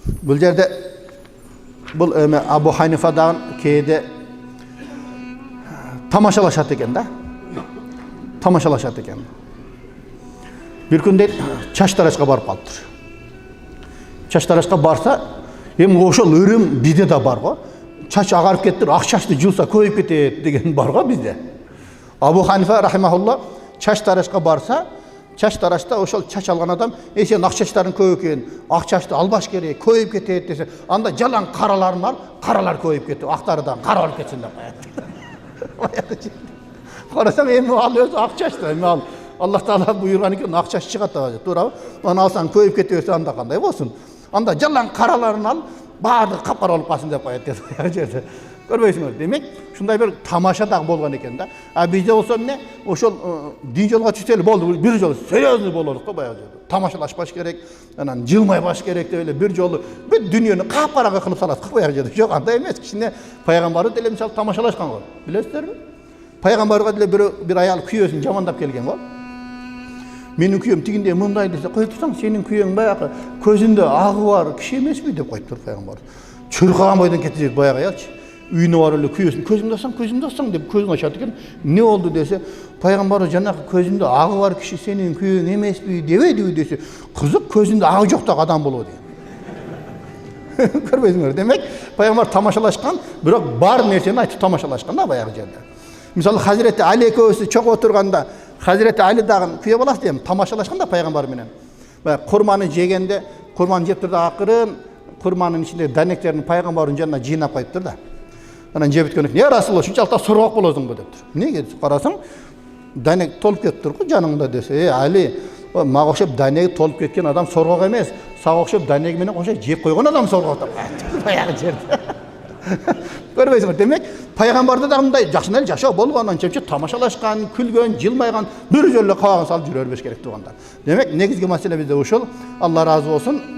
Бұл жерде бұл Абу Ханифадан кейде тамашалашат екен да. Тамашалашат екен. Bir күнде Чаштарашқа барып қалыптыр. Чаштарашқа барса, ошол өрім бізде да бар ғой. Чач ағарып кеттір, ақ шашты жуса көйіп кетеді деген бар ғой бізде. Абу Ханифа рахимахулла Чаштарашқа барса, Чаштарашта ошол чач алған адам, сен ақ шаштарың көп екен, ақ шашты албаш керек, көйіп кетеді десе, анда жалаң қараларын ал, қаралар көйіп кетті, ақтарыдан қара алып кетсін деп. Қарасаң, ал өзі ақ шашты, ал Аллах Таала бұйырған екен, ақ шаш шығады, тура. Оны алсаң көйіп кете берсе, анда қандай болсын. Анда жалаң қараларын ал, барлығы қап-қара болып қалсын деп қояды. Көрмейсіңдер. Демек, шундай бір тамаша дағы болған екен да. Бізде болса міне, ошол дин жолға түскелі болды, бір жол серьезный болдық қой баяғы жерде. Тамашалашпаш керек, анан жылмайбаш керек деп эле бір жолы бүт дүниені қап-қараға қылып салат қой баяғы жерде. Жоқ, андай емес. Кішкене пайғамбары деле мисалы тамашалашқан ғой. Білесіздер ме? Пайғамбарға деле бір аял күйесін жамандап келген ғой. Менің күйем тигінде мындай десе, қой тұрсаң, сенің күйең баяғы көзінде ағы бар, кіші емес пе деп қойып тұр пайғамбар. Чұрқаған бойдан кетecek баяғы аялшы. Үйіне бар өлі күйесін, көзімді алсаң деп көзін ашады екен. Не oldu десе, пайғамбар жаңағы көзінде ағы бар кіші сенің күйең емес пе демеді десе, қызық көзінде ағы жоқтағы адам болу деген. Көрмейсіңдер. Демек, пайғамбар тамашалашқан, бірақ бар нәрсені айтып тамашалашқан да баяғы жерде. Мысалы, Хазіреті Али екеуісі чоқ отырғанда, Хазіреті Али дағын күйе боласы деймін, тамашалашқан да пайғамбар менен. Құрманы жегенде, құрманы жеп тұрды ақырын, құрманың ішінде дәнектерін пайғамбардың жанына жинап қойып тұрды. Анан жеп біткеннен кейін, Расулалла, шыншалықта сұрғақ боласың ба деп тұр. Неге қарасаң, дәнек толып кетіп тұр ғой жаныңда десе, Али, маған ұқсап дәнегі толып кеткен адам сұрғақ емес, саған ұқсап дәнегіменен қоса жеп қойған адам сұрғақ деп. Баяғы жерде. Көрмейсіңдер. Демек, пайғамбарда да мындай жақсынай жашау болғаннан чепче тамашалашқан, күлген, жылмайған, бір жолы қабағын салып жүре бербеш керек туғандар. Демек, негізгі мәселе бізде ошол. Алла разы болсын.